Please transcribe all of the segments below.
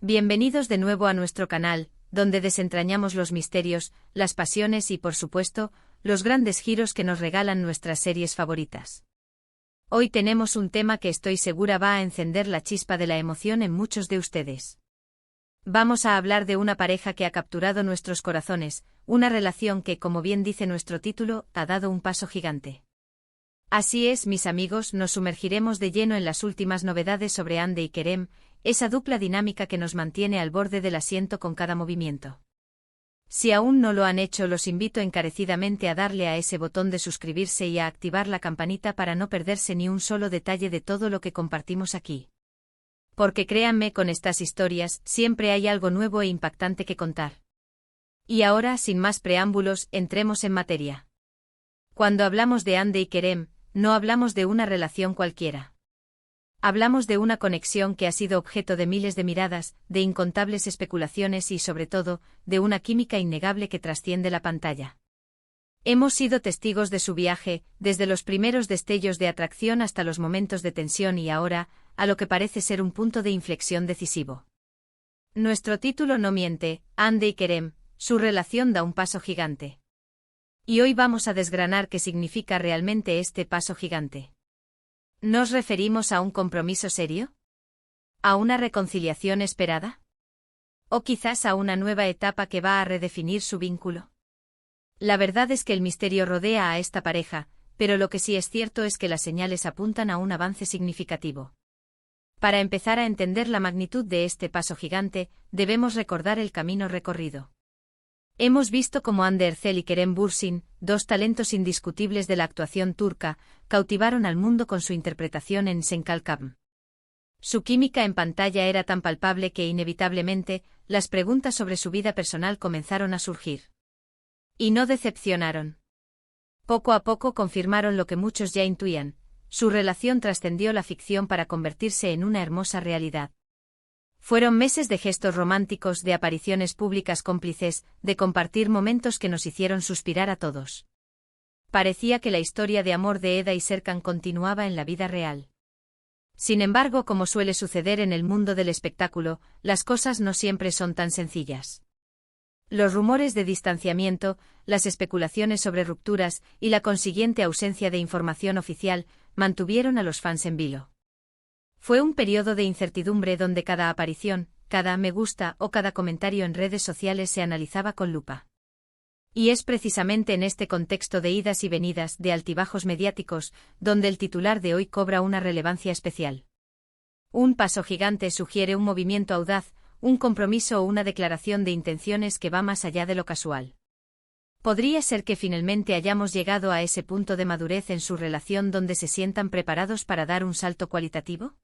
Bienvenidos de nuevo a nuestro canal, donde desentrañamos los misterios, las pasiones y, por supuesto, los grandes giros que nos regalan nuestras series favoritas. Hoy tenemos un tema que estoy segura va a encender la chispa de la emoción en muchos de ustedes. Vamos a hablar de una pareja que ha capturado nuestros corazones, una relación que, como bien dice nuestro título, ha dado un paso gigante. Así es, mis amigos, nos sumergiremos de lleno en las últimas novedades sobre Hande y Kerem, esa dupla dinámica que nos mantiene al borde del asiento con cada movimiento. Si aún no lo han hecho, los invito encarecidamente a darle a ese botón de suscribirse y a activar la campanita para no perderse ni un solo detalle de todo lo que compartimos aquí. Porque créanme, con estas historias, siempre hay algo nuevo e impactante que contar. Y ahora, sin más preámbulos, entremos en materia. Cuando hablamos de Hande y Kerem, no hablamos de una relación cualquiera. Hablamos de una conexión que ha sido objeto de miles de miradas, de incontables especulaciones y, sobre todo, de una química innegable que trasciende la pantalla. Hemos sido testigos de su viaje, desde los primeros destellos de atracción hasta los momentos de tensión y ahora, a lo que parece ser un punto de inflexión decisivo. Nuestro título no miente, Hande y Kerem, su relación da un paso gigante. Y hoy vamos a desgranar qué significa realmente este paso gigante. ¿Nos referimos a un compromiso serio? ¿A una reconciliación esperada? ¿O quizás a una nueva etapa que va a redefinir su vínculo? La verdad es que el misterio rodea a esta pareja, pero lo que sí es cierto es que las señales apuntan a un avance significativo. Para empezar a entender la magnitud de este paso gigante, debemos recordar el camino recorrido. Hemos visto cómo Hande Erçel y Kerem Bürsin, dos talentos indiscutibles de la actuación turca, cautivaron al mundo con su interpretación en Sen Kalkam. Su química en pantalla era tan palpable que inevitablemente, las preguntas sobre su vida personal comenzaron a surgir. Y no decepcionaron. Poco a poco confirmaron lo que muchos ya intuían: su relación trascendió la ficción para convertirse en una hermosa realidad. Fueron meses de gestos románticos, de apariciones públicas cómplices, de compartir momentos que nos hicieron suspirar a todos. Parecía que la historia de amor de Eda y Serkan continuaba en la vida real. Sin embargo, como suele suceder en el mundo del espectáculo, las cosas no siempre son tan sencillas. Los rumores de distanciamiento, las especulaciones sobre rupturas y la consiguiente ausencia de información oficial mantuvieron a los fans en vilo. Fue un periodo de incertidumbre donde cada aparición, cada me gusta o cada comentario en redes sociales se analizaba con lupa. Y es precisamente en este contexto de idas y venidas, de altibajos mediáticos, donde el titular de hoy cobra una relevancia especial. Un paso gigante sugiere un movimiento audaz, un compromiso o una declaración de intenciones que va más allá de lo casual. ¿Podría ser que finalmente hayamos llegado a ese punto de madurez en su relación donde se sientan preparados para dar un salto cualitativo?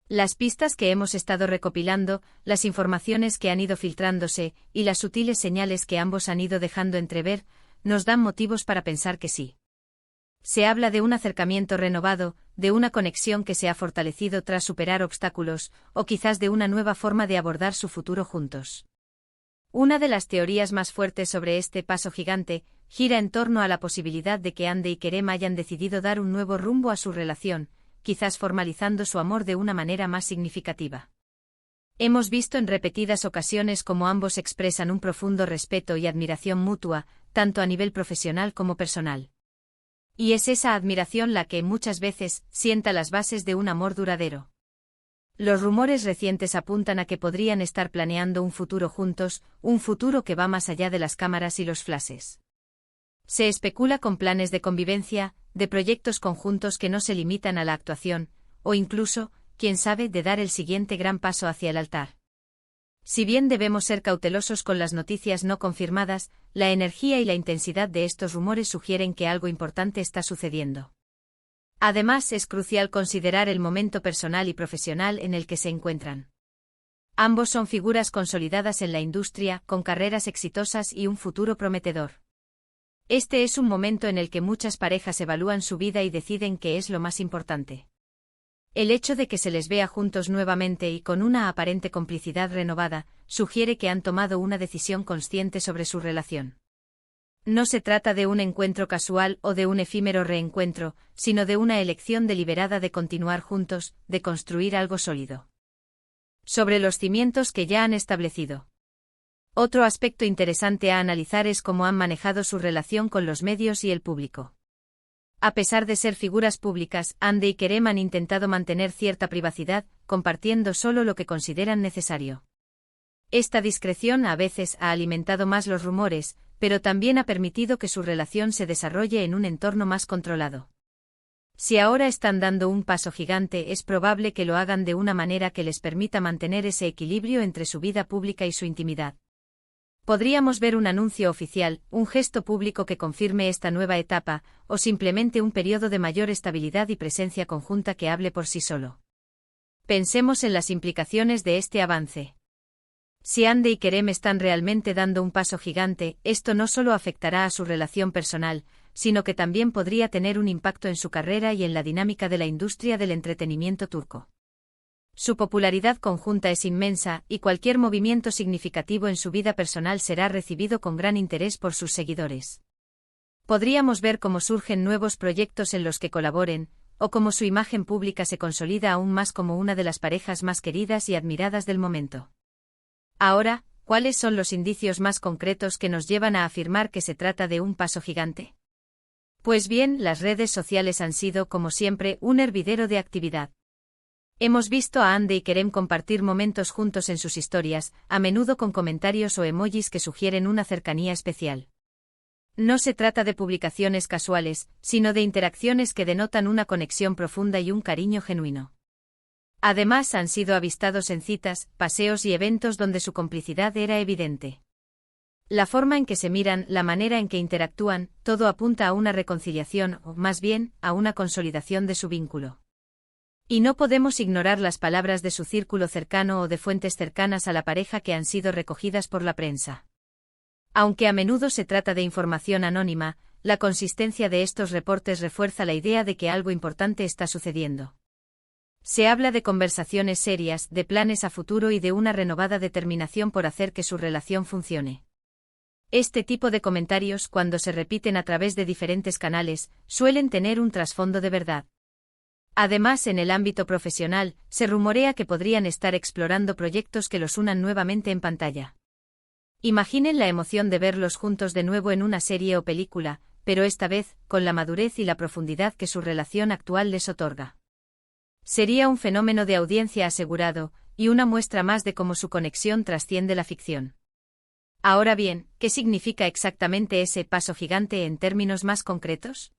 Las pistas que hemos estado recopilando, las informaciones que han ido filtrándose y las sutiles señales que ambos han ido dejando entrever, nos dan motivos para pensar que sí. Se habla de un acercamiento renovado, de una conexión que se ha fortalecido tras superar obstáculos, o quizás de una nueva forma de abordar su futuro juntos. Una de las teorías más fuertes sobre este paso gigante gira en torno a la posibilidad de que Hande y Kerem hayan decidido dar un nuevo rumbo a su relación, quizás formalizando su amor de una manera más significativa. Hemos visto en repetidas ocasiones cómo ambos expresan un profundo respeto y admiración mutua, tanto a nivel profesional como personal. Y es esa admiración la que, muchas veces, sienta las bases de un amor duradero. Los rumores recientes apuntan a que podrían estar planeando un futuro juntos, un futuro que va más allá de las cámaras y los flashes. Se especula con planes de convivencia, de proyectos conjuntos que no se limitan a la actuación, o incluso, quién sabe, de dar el siguiente gran paso hacia el altar. Si bien debemos ser cautelosos con las noticias no confirmadas, la energía y la intensidad de estos rumores sugieren que algo importante está sucediendo. Además, es crucial considerar el momento personal y profesional en el que se encuentran. Ambos son figuras consolidadas en la industria, con carreras exitosas y un futuro prometedor. Este es un momento en el que muchas parejas evalúan su vida y deciden qué es lo más importante. El hecho de que se les vea juntos nuevamente y con una aparente complicidad renovada, sugiere que han tomado una decisión consciente sobre su relación. No se trata de un encuentro casual o de un efímero reencuentro, sino de una elección deliberada de continuar juntos, de construir algo sólido. sobre los cimientos que ya han establecido. Otro aspecto interesante a analizar es cómo han manejado su relación con los medios y el público. A pesar de ser figuras públicas, Hande y Kerem han intentado mantener cierta privacidad, compartiendo solo lo que consideran necesario. Esta discreción a veces ha alimentado más los rumores, pero también ha permitido que su relación se desarrolle en un entorno más controlado. Si ahora están dando un paso gigante, es probable que lo hagan de una manera que les permita mantener ese equilibrio entre su vida pública y su intimidad. Podríamos ver un anuncio oficial, un gesto público que confirme esta nueva etapa, o simplemente un periodo de mayor estabilidad y presencia conjunta que hable por sí solo. Pensemos en las implicaciones de este avance. Si Hande y Kerem están realmente dando un paso gigante, esto no solo afectará a su relación personal, sino que también podría tener un impacto en su carrera y en la dinámica de la industria del entretenimiento turco. Su popularidad conjunta es inmensa, y cualquier movimiento significativo en su vida personal será recibido con gran interés por sus seguidores. Podríamos ver cómo surgen nuevos proyectos en los que colaboren, o cómo su imagen pública se consolida aún más como una de las parejas más queridas y admiradas del momento. Ahora, ¿cuáles son los indicios más concretos que nos llevan a afirmar que se trata de un paso gigante? Pues bien, las redes sociales han sido, como siempre, un hervidero de actividad. Hemos visto a Hande y Kerem compartir momentos juntos en sus historias, a menudo con comentarios o emojis que sugieren una cercanía especial. No se trata de publicaciones casuales, sino de interacciones que denotan una conexión profunda y un cariño genuino. Además, han sido avistados en citas, paseos y eventos donde su complicidad era evidente. La forma en que se miran, la manera en que interactúan, todo apunta a una reconciliación o, más bien, a una consolidación de su vínculo. Y no podemos ignorar las palabras de su círculo cercano o de fuentes cercanas a la pareja que han sido recogidas por la prensa. Aunque a menudo se trata de información anónima, la consistencia de estos reportes refuerza la idea de que algo importante está sucediendo. Se habla de conversaciones serias, de planes a futuro y de una renovada determinación por hacer que su relación funcione. Este tipo de comentarios, cuando se repiten a través de diferentes canales, suelen tener un trasfondo de verdad. Además, en el ámbito profesional, se rumorea que podrían estar explorando proyectos que los unan nuevamente en pantalla. Imaginen la emoción de verlos juntos de nuevo en una serie o película, pero esta vez, con la madurez y la profundidad que su relación actual les otorga. Sería un fenómeno de audiencia asegurado, y una muestra más de cómo su conexión trasciende la ficción. Ahora bien, ¿qué significa exactamente ese paso gigante en términos más concretos?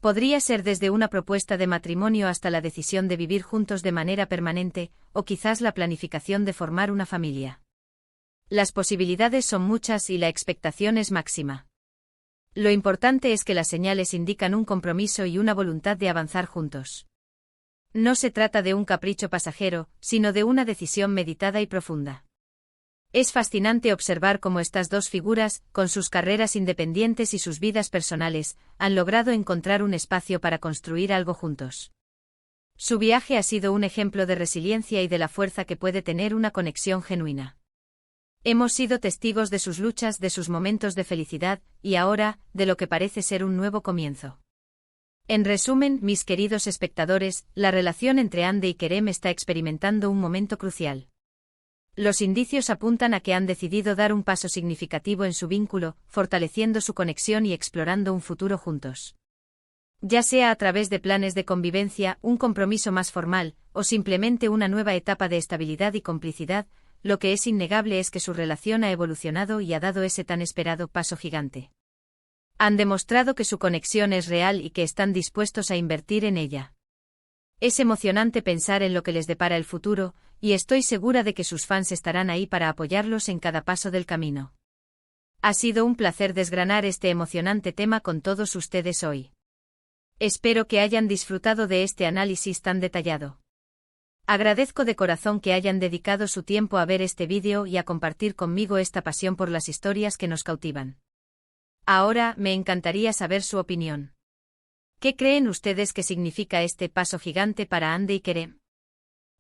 Podría ser desde una propuesta de matrimonio hasta la decisión de vivir juntos de manera permanente, o quizás la planificación de formar una familia. Las posibilidades son muchas y la expectación es máxima. Lo importante es que las señales indican un compromiso y una voluntad de avanzar juntos. No se trata de un capricho pasajero, sino de una decisión meditada y profunda. Es fascinante observar cómo estas dos figuras, con sus carreras independientes y sus vidas personales, han logrado encontrar un espacio para construir algo juntos. Su viaje ha sido un ejemplo de resiliencia y de la fuerza que puede tener una conexión genuina. Hemos sido testigos de sus luchas, de sus momentos de felicidad, y ahora, de lo que parece ser un nuevo comienzo. En resumen, mis queridos espectadores, la relación entre Hande y Kerem está experimentando un momento crucial. Los indicios apuntan a que han decidido dar un paso significativo en su vínculo, fortaleciendo su conexión y explorando un futuro juntos. Ya sea a través de planes de convivencia, un compromiso más formal, o simplemente una nueva etapa de estabilidad y complicidad, lo que es innegable es que su relación ha evolucionado y ha dado ese tan esperado paso gigante. Han demostrado que su conexión es real y que están dispuestos a invertir en ella. Es emocionante pensar en lo que les depara el futuro, y estoy segura de que sus fans estarán ahí para apoyarlos en cada paso del camino. Ha sido un placer desgranar este emocionante tema con todos ustedes hoy. Espero que hayan disfrutado de este análisis tan detallado. Agradezco de corazón que hayan dedicado su tiempo a ver este vídeo y a compartir conmigo esta pasión por las historias que nos cautivan. Ahora, me encantaría saber su opinión. ¿Qué creen ustedes que significa este paso gigante para Hande y Kerem?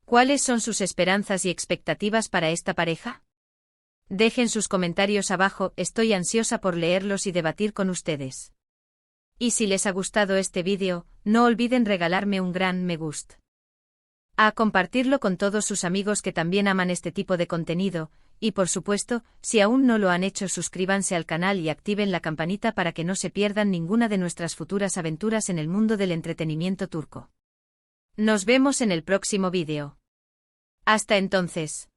¿Cuáles son sus esperanzas y expectativas para esta pareja? Dejen sus comentarios abajo, estoy ansiosa por leerlos y debatir con ustedes. Y si les ha gustado este vídeo, no olviden regalarme un gran me gusta. A compartirlo con todos sus amigos que también aman este tipo de contenido, y por supuesto, si aún no lo han hecho, suscríbanse al canal y activen la campanita para que no se pierdan ninguna de nuestras futuras aventuras en el mundo del entretenimiento turco. Nos vemos en el próximo vídeo. Hasta entonces.